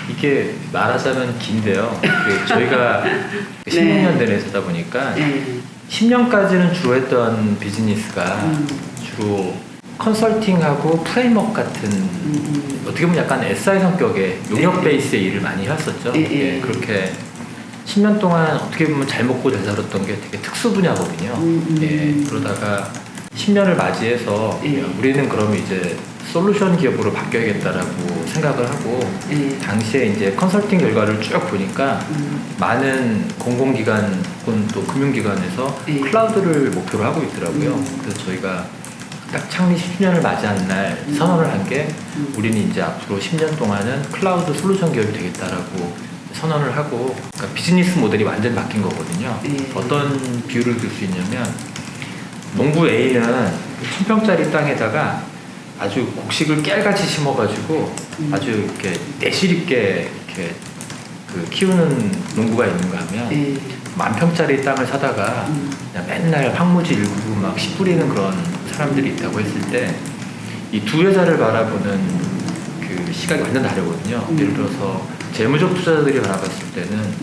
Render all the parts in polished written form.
이게 말하자면 긴데요. 저희가 16년 된 회사다 보니까 10년까지는 주로 했던 비즈니스가 주로 컨설팅하고 프레임워크 같은 어떻게 보면 약간 SI 성격의 용역 베이스의 일을 많이 했었죠. 그렇게 10년 동안 어떻게 보면 잘 먹고 잘 살았던 게 되게 특수 분야거든요. 그러다가 10년을 맞이해서 우리는 그러면 이제 솔루션 기업으로 바뀌어야겠다라고 생각을 하고 당시에 이제 컨설팅 결과를 쭉 보니까 많은 공공기관 혹은 또 금융기관에서 클라우드를 목표로 하고 있더라고요. 그래서 저희가 딱 창립 10주년을 맞이한 날 선언을 한 게 우리는 이제 앞으로 10년 동안은 클라우드 솔루션 기업이 되겠다라고 선언을 하고 그러니까 비즈니스 모델이 완전히 바뀐 거거든요. 어떤 비유를 들 수 있냐면 농부 A는 1000평짜리 땅에다가 아주 곡식을 깨알같이 심어가지고 아주 이렇게 내실 있게 이렇게 그 키우는 농부가 있는가 하면 10,000평짜리 땅을 사다가 그냥 맨날 황무지 일구고 막 씨 뿌리는 그런 사람들이 있다고 했을 때 이 두 회사를 바라보는 그 시각이 완전 다르거든요. 예를 들어서 재무적 투자자들이 바라봤을 때는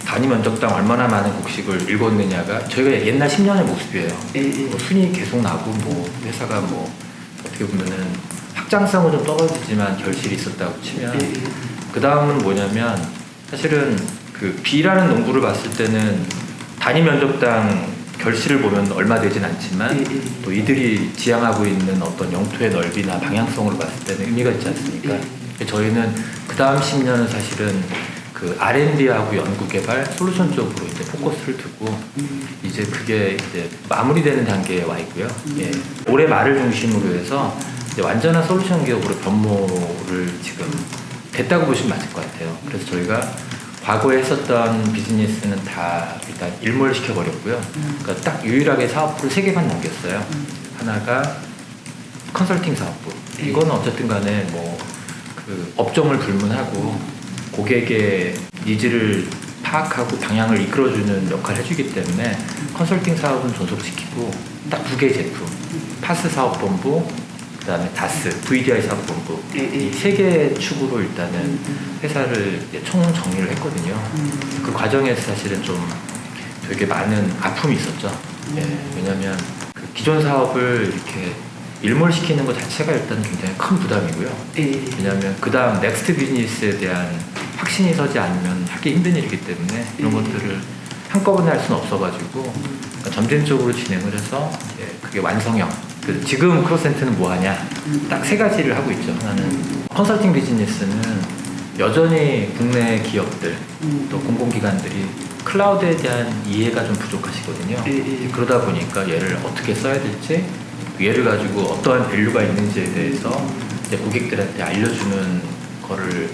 단위 면적당 얼마나 많은 곡식을 일궜느냐가 저희가 옛날 10년의 모습이에요. 뭐 순이익 계속 나고 뭐 회사가 뭐 어떻게 보면은 확장성은 좀 떨어지지만 결실이 있었다고 치면 그 다음은 뭐냐면 사실은 그 B라는 농부를 봤을 때는 단위 면적당 결실을 보면 얼마 되진 않지만 또 이들이 지향하고 있는 어떤 영토의 넓이나 방향성으로 봤을 때는 의미가 있지 않습니까? 저희는 그 다음 10년은 사실은 그 R&D하고 연구개발 솔루션 쪽으로 이제 포커스를 두고 이제 그게 이제 마무리되는 단계에 와 있고요. 올해 말을 중심으로 해서 이제 완전한 솔루션 기업으로 변모를 지금 됐다고 보시면 맞을 것 같아요. 그래서 저희가 과거에 했었던 비즈니스는 다 일단 일몰시켜 버렸고요. 그러니까 딱 유일하게 사업부를 3개만 남겼어요. 하나가 컨설팅 사업부. 이거는 어쨌든 간에 뭐 그 업종을 불문하고 고객의 니즈를 파악하고 방향을 이끌어주는 역할을 해주기 때문에 컨설팅 사업은 존속시키고 딱 2개의 제품 파스 사업본부 그 다음에 다스 VDI 사업본부 이 3개의 축으로 일단은 회사를 총 정리를 했거든요. 그 과정에서 사실은 좀 되게 많은 아픔이 있었죠. 왜냐하면 그 기존 사업을 이렇게 일몰시키는 것 자체가 일단 굉장히 큰 부담이고요. 왜냐하면 그 다음 넥스트 비즈니스에 대한 확신이 서지 않으면 하기 힘든 일이기 때문에 이런 것들을 한꺼번에 할 수는 없어가지고 그러니까 점진적으로 진행을 해서 그게 완성형. 지금 크로센트는 뭐 하냐? 딱 3가지를 하고 있죠. 하나는 컨설팅 비즈니스는 여전히 국내 기업들 또 공공기관들이 클라우드에 대한 이해가 좀 부족하시거든요. 그러다 보니까 얘를 어떻게 써야 될지 얘를 가지고 어떠한 밸류가 있는지에 대해서 이제 고객들한테 알려주는 거를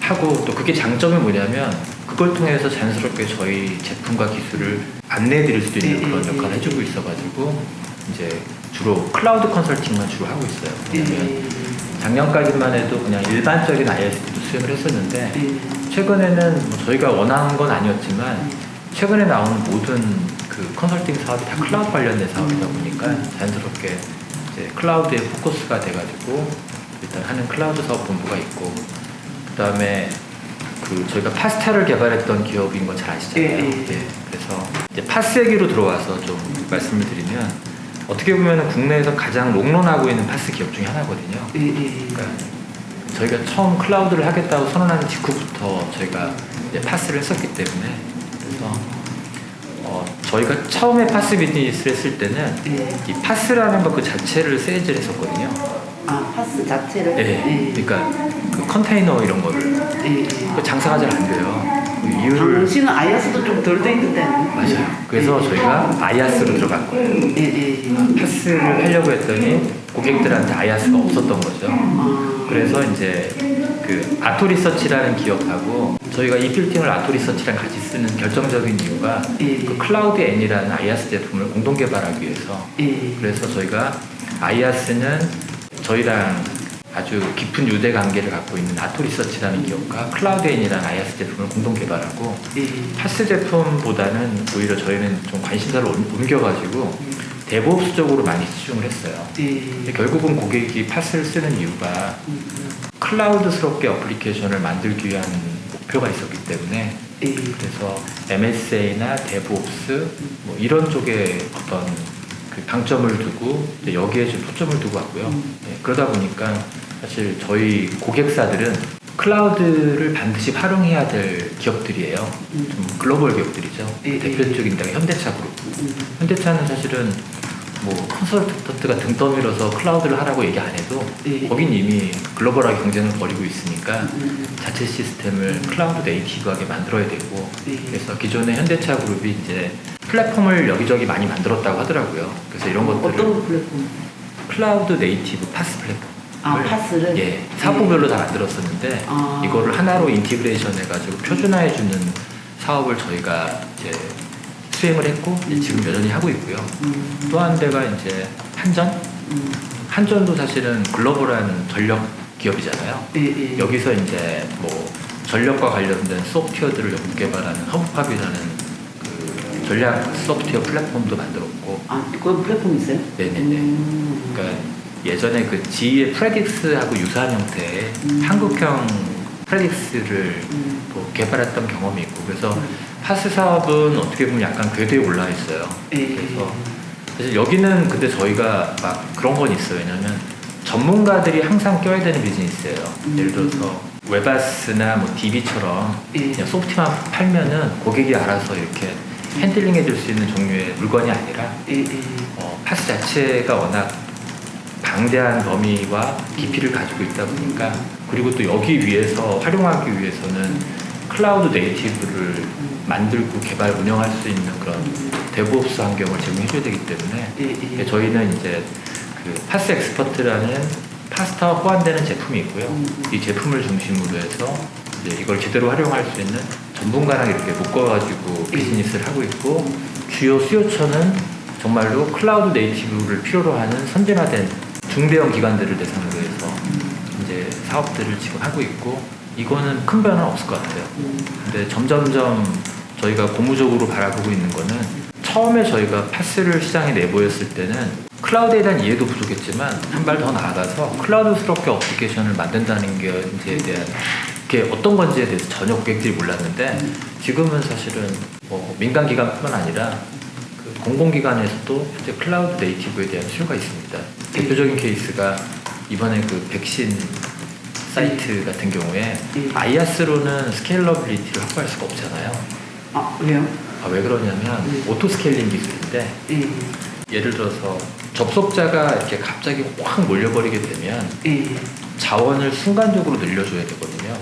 하고 또 그게 장점이 뭐냐면 그걸 통해서 자연스럽게 저희 제품과 기술을 안내해 드릴 수도 있는 그런 역할을 해주고 있어가지고 이제 주로 클라우드 컨설팅만 주로 하고 있어요. 왜냐면 작년까지만 해도 그냥 일반적인 ISP도 수행을 했었는데 최근에는 뭐 저희가 원하는 건 아니었지만 최근에 나오는 모든 그 컨설팅 사업이 다 클라우드 관련된 사업이다 보니까 자연스럽게 이제 클라우드에 포커스가 돼가지고 일단 하는 클라우드 사업 본부가 있고 그 다음에 그 저희가 파스타를 개발했던 기업인 거 잘 아시잖아요. 그래서 이제 파스기로 들어와서 좀 말씀을 드리면 어떻게 보면 국내에서 가장 롱런하고 있는 파스 기업 중에 하나거든요. 그러니까 저희가 처음 클라우드를 하겠다고 선언하는 직후부터 저희가 이제 파스를 했었기 때문에 그래서 저희가 처음에 파스 비즈니스를 했을 때는 이 파스라는 것 그 자체를 세일즈를 했었거든요. 아, 파스 자체를? 그러니까 그 컨테이너 이런 거를 그 장사가 잘 안 돼요. 그 이유를 당신은 아이아스도 좀 덜 돼 있던데. 맞아요. 그래서 저희가 아이아스로 들어간 거예요. 파스를 하려고 했더니 고객들한테 아이아스가 없었던 거죠. 그래서 이제 그 아토리서치라는 기업하고 저희가 이 빌딩을 아토리서치랑 같이 쓰는 결정적인 이유가 그 클라우드 N이라는 아이아스 제품을 공동 개발하기 위해서 그래서 저희가 아이아스는 저희랑 아주 깊은 유대 관계를 갖고 있는 아토리서치라는 기업과 클라우드 N이라는 아이아스 제품을 공동 개발하고 파스 제품보다는 오히려 저희는 좀 관심사를 옮겨가지고 데브옵스 쪽으로 많이 집중을 했어요. 결국은 고객이 파스를 쓰는 이유가 클라우드스럽게 어플리케이션을 만들기 위한 목표가 있었기 때문에 그래서 MSA나 DevOps 뭐 이런 쪽에 어떤 그 방점을 두고 이제 여기에 좀 초점을 두고 왔고요. 그러다 보니까 사실 저희 고객사들은 클라우드를 반드시 활용해야 될 기업들이에요. 좀 글로벌 기업들이죠. 대표적인 데가 현대차 그룹. 현대차는 사실은 뭐 컨설턴트가 등 떠밀어서 클라우드를 하라고 얘기 안 해도 거긴 이미 글로벌하게 경쟁을 벌이고 있으니까 자체 시스템을 클라우드 네이티브하게 만들어야 되고 그래서 기존의 현대차 그룹이 이제 플랫폼을 여기저기 많이 만들었다고 하더라고요. 그래서 이런 것들을 어떤 플랫폼? 클라우드 네이티브 파스 플랫폼. 파스를? 예, 사업별로 다 만들었었는데 이거를 하나로 인티그레이션 해가지고 표준화해주는 사업을 저희가 이제 수행을 했고 지금 여전히 하고 있고요. 또 한 대가 이제 한전. 한전도 사실은 글로벌한 전력 기업이잖아요. 여기서 이제 뭐 전력과 관련된 소프트웨어들을 연구 개발하는 허브팝이라는 그 전략 소프트웨어 플랫폼도 만들었고. 그건 플랫폼 있어요? 네네네. 그러니까 예전에 그 GE의 프레딕스하고 유사한 형태의 한국형 프레딕스를 또 개발했던 경험이 있고 그래서 파스 사업은 어떻게 보면 약간 궤도에 올라 있어요. 그래서 사실 여기는 근데 저희가 막 그런 건 있어요. 왜냐면 전문가들이 항상 껴야 되는 비즈니스예요. 예를 들어서 웨바스나 뭐 DB처럼 그냥 소프트만 팔면은 고객이 알아서 이렇게 핸들링 해줄 수 있는 종류의 물건이 아니라 파스 자체가 워낙 방대한 범위와 깊이를 가지고 있다 보니까 그리고 또 여기 위해서 활용하기 위해서는 클라우드 네이티브를 만들고 개발 운영할 수 있는 그런 데브옵스 환경을 제공해줘야 되기 때문에 저희는 이제 그 파스 엑스퍼트라는 파스타와 호환되는 제품이 있고요. 이 제품을 중심으로 해서 이제 이걸 제대로 활용할 수 있는 전문가랑 이렇게 묶어가지고 비즈니스를 하고 있고 주요 수요처는 정말로 클라우드 네이티브를 필요로 하는 선진화된 중대형 기관들을 대상으로 해서 이제 사업들을 지금 하고 있고 이거는 큰 변화는 없을 것 같아요. 근데 점점점 저희가 고무적으로 바라보고 있는 거는 처음에 저희가 파스를 시장에 내보였을 때는 클라우드에 대한 이해도 부족했지만 한 발 더 나아가서 클라우드스럽게 어플리케이션을 만든다는 게에 대한 그게 어떤 건지에 대해서 전혀 고객들이 몰랐는데 지금은 사실은 뭐 민간 기관뿐만 아니라 그 공공기관에서도 현재 클라우드 네이티브에 대한 수요가 있습니다. 대표적인 케이스가 이번에 그 백신 사이트 같은 경우에 아이아스로는 스케일러빌리티를 확보할 수가 없잖아요. 왜요? 왜 그러냐면 오토 스케일링 기술인데 예를 들어서 접속자가 이렇게 갑자기 확 몰려버리게 되면 자원을 순간적으로 늘려줘야 되거든요.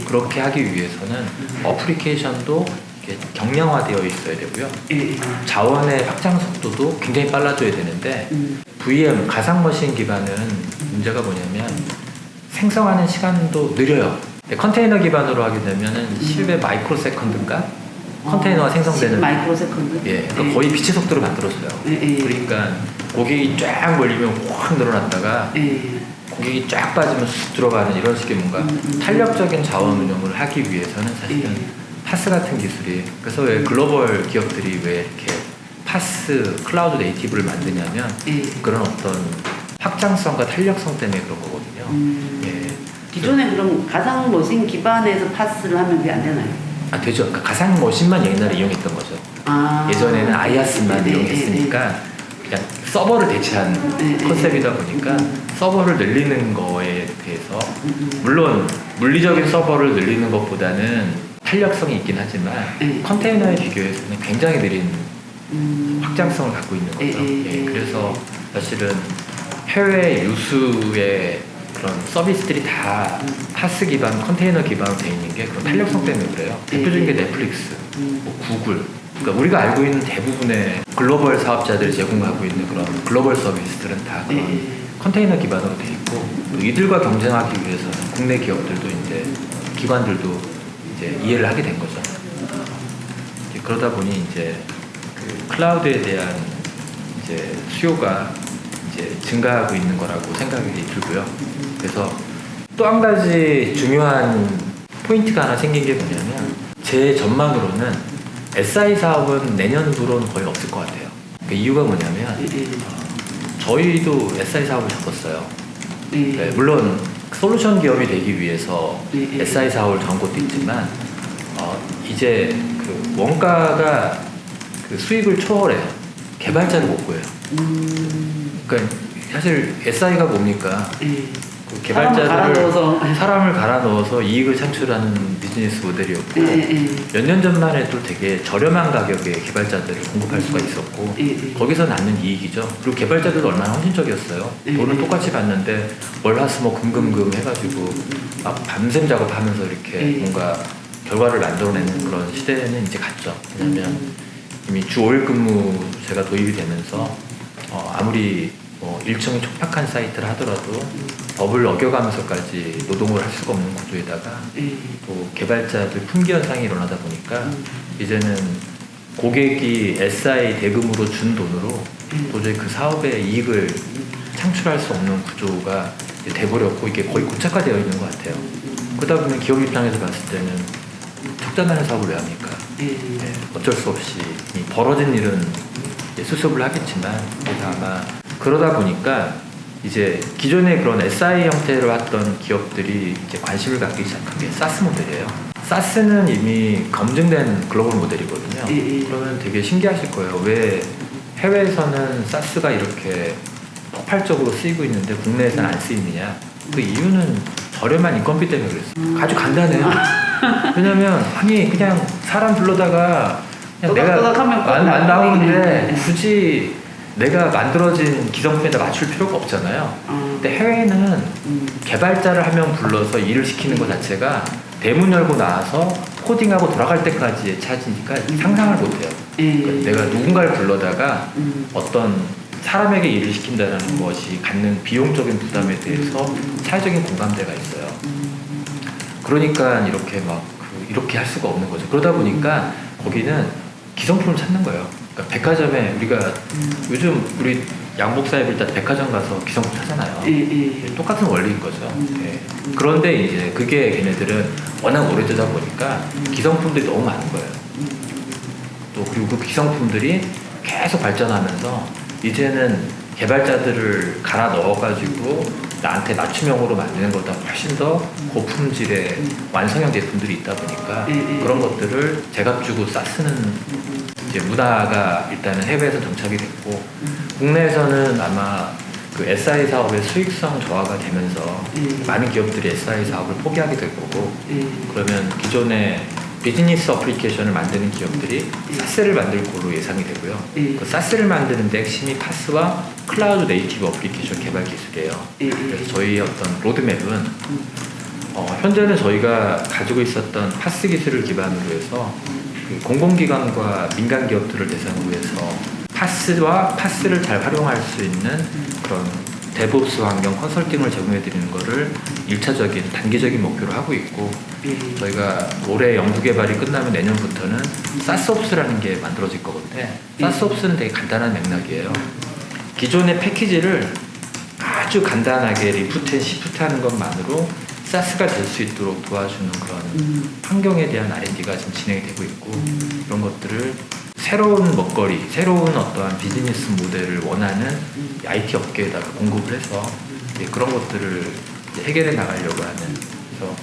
그렇게 하기 위해서는 어플리케이션도 이렇게 경량화되어 있어야 되고요. 자원의 확장 속도도 굉장히 빨라져야 되는데 VM 가상머신 기반은 문제가 뭐냐면 생성하는 시간도 느려요. 컨테이너 기반으로 하게 되면은 실외 마이크로 세컨드인가 컨테이너가 생성되는 마이크로 세컨드? 예, 그러니까 거의 빛의 속도로 만들어져요. 그러니까 고객이 쫙 몰리면 확 늘어났다가 고객이 쫙 빠지면 쑥 들어가는 이런 식의 뭔가 탄력적인 자원 운영을 하기 위해서는 사실은 파스 같은 기술이 그래서 왜 글로벌 기업들이 왜 이렇게 파스 클라우드 네이티브를 만드냐면 그런 어떤 확장성과 탄력성 때문에 그런 거거든요. 기존에 그럼 가상 머신 기반에서 파스를 하면 그게 안 되나요? 되죠. 그러니까 가상 머신만 옛날에 이용했던 거죠. 예전에는 아이아스만 이용했으니까 그냥 서버를 대체한 컨셉이다 보니까 서버를 늘리는 거에 대해서 물론 물리적인 서버를 늘리는 것보다는 탄력성이 있긴 하지만 컨테이너에 비교해서는 굉장히 느린 확장성을 갖고 있는 거죠. 그래서 사실은 해외 유수의 그런 서비스들이 다 파스 기반, 컨테이너 기반으로 되어 있는 게 그런 탄력성 때문에 그래요. 대표적인 게 넷플릭스, 뭐 구글. 그러니까 우리가 알고 있는 대부분의 글로벌 사업자들이 제공하고 있는 그런 글로벌 서비스들은 다 그런 컨테이너 기반으로 되어 있고 이들과 경쟁하기 위해서는 국내 기업들도 이제 기관들도 이제 이해를 하게 된 거죠. 이제 그러다 보니 이제 그 클라우드에 대한 이제 수요가 이제 증가하고 있는 거라고 생각이 들고요. 그래서 또 한 가지 중요한 포인트가 하나 생긴 게 뭐냐면 제 전망으로는 SI 사업은 내년부로는 거의 없을 것 같아요. 그 이유가 뭐냐면 저희도 SI 사업을 접었어요. 물론 솔루션 기업이 되기 위해서 예. SI 사업을 정한 것도 있지만 이제 그 원가가 그 수익을 초월해요. 개발자를 못 구해요. 그러니까 사실 SI가 뭡니까? 예. 그 개발자들을 사람을 갈아 넣어서 이익을 창출하는 비즈니스 모델이었고 예. 몇 년 전만 해도 되게 저렴한 가격에 개발자들을 공급할 수가 있었고 예. 거기서 낳는 이익이죠. 그리고 개발자들도 얼마나 헌신적이었어요. 돈을 똑같이 받는데 월화수목 금금금 해가지고 막 밤샘 작업하면서 이렇게 뭔가 결과를 만들어내는 그런 시대는 이제 갔죠. 왜냐하면 이미 주 5일 근무제가 도입이 되면서 아무리 일정이 촉박한 사이트를 하더라도 법을 어겨가면서까지 노동을 할 수가 없는 구조에다가 또 개발자들 품귀 현상이 일어나다 보니까 이제는 고객이 SI 대금으로 준 돈으로 도저히 그 사업의 이익을 창출할 수 없는 구조가 돼버렸고 이게 거의 고착화되어 있는 것 같아요. 그러다 보면 기업 입장에서 봤을 때는 적자나는 사업을 왜 합니까? 어쩔 수 없이 이 벌어진 일은 수습을 하겠지만 그래서 아마 그러다 보니까 이제 기존의 그런 SI 형태로 했던 기업들이 이제 관심을 갖기 시작한 게 사스 모델이에요. 사스는 이미 검증된 글로벌 모델이거든요. 그러면 되게 신기하실 거예요. 왜 해외에서는 사스가 이렇게 폭발적으로 쓰이고 있는데 국내에서는 안 쓰이느냐? 그 이유는 저렴한 인건비 때문에 그랬어요. 아주 간단해요. 왜냐면 아니 그냥 사람 불러다가 그냥 내가 안 나오는데 굳이 내가 만들어진 기성품에다 맞출 필요가 없잖아요. 근데 해외는 개발자를 한 명 불러서 일을 시키는 것 자체가 대문 열고 나와서 코딩하고 돌아갈 때까지의 차지니까 상상을 못해요. 그러니까 내가 누군가를 불러다가 어떤 사람에게 일을 시킨다는 것이 갖는 비용적인 부담에 대해서 사회적인 공감대가 있어요. 그러니까 이렇게 이렇게 할 수가 없는 거죠. 그러다 보니까 거기는 기성품을 찾는 거예요. 그러니까 백화점에 우리가 요즘 우리 양복사 입을 때 백화점 가서 기성품 사잖아요. 똑같은 원리인 거죠. 그런데 이제 그게 걔네들은 워낙 오래되다 보니까 기성품들이 너무 많은 거예요. 또 그리고 그 기성품들이 계속 발전하면서 이제는 개발자들을 갈아 넣어가지고 나한테 맞춤형으로 만드는 것보다 훨씬 더 고품질의 완성형 제품들이 있다 보니까 그런 것들을 제값 주고 쓰는 이제 문화가 일단은 해외에서 정착이 됐고 국내에서는 아마 그 SI 사업의 수익성 저하가 되면서 많은 기업들이 SI 사업을 포기하게 될 거고 그러면 기존의 비즈니스 어플리케이션을 만드는 기업들이 사스를 만들 걸로 예상이 되고요. 그 사스를 만드는 데 핵심이 파스와 클라우드 네이티브 어플리케이션 개발 기술이에요. 그래서 저희의 어떤 로드맵은 현재는 저희가 가지고 있었던 파스 기술을 기반으로 해서 그 공공기관과 민간 기업들을 대상으로 해서 파스와 파스를 잘 활용할 수 있는 그런 데브옵스 환경 컨설팅을 제공해 드리는 것을 1차적인 단기적인 목표로 하고 있고 저희가 올해 연구 개발이 끝나면 내년부터는 사스옵스라는 게 만들어질 거거든요. 사스옵스는 되게 간단한 맥락이에요. 기존의 패키지를 아주 간단하게 리프트 앤 시프트 하는 것만으로 사스가 될 수 있도록 도와주는 그런 환경에 대한 R&D가 지금 진행이 되고 있고 이런 것들을 새로운 먹거리, 새로운 어떠한 비즈니스 모델을 원하는 IT 업계에다가 공급을 해서 그런 것들을 해결해 나가려고 하는 그래서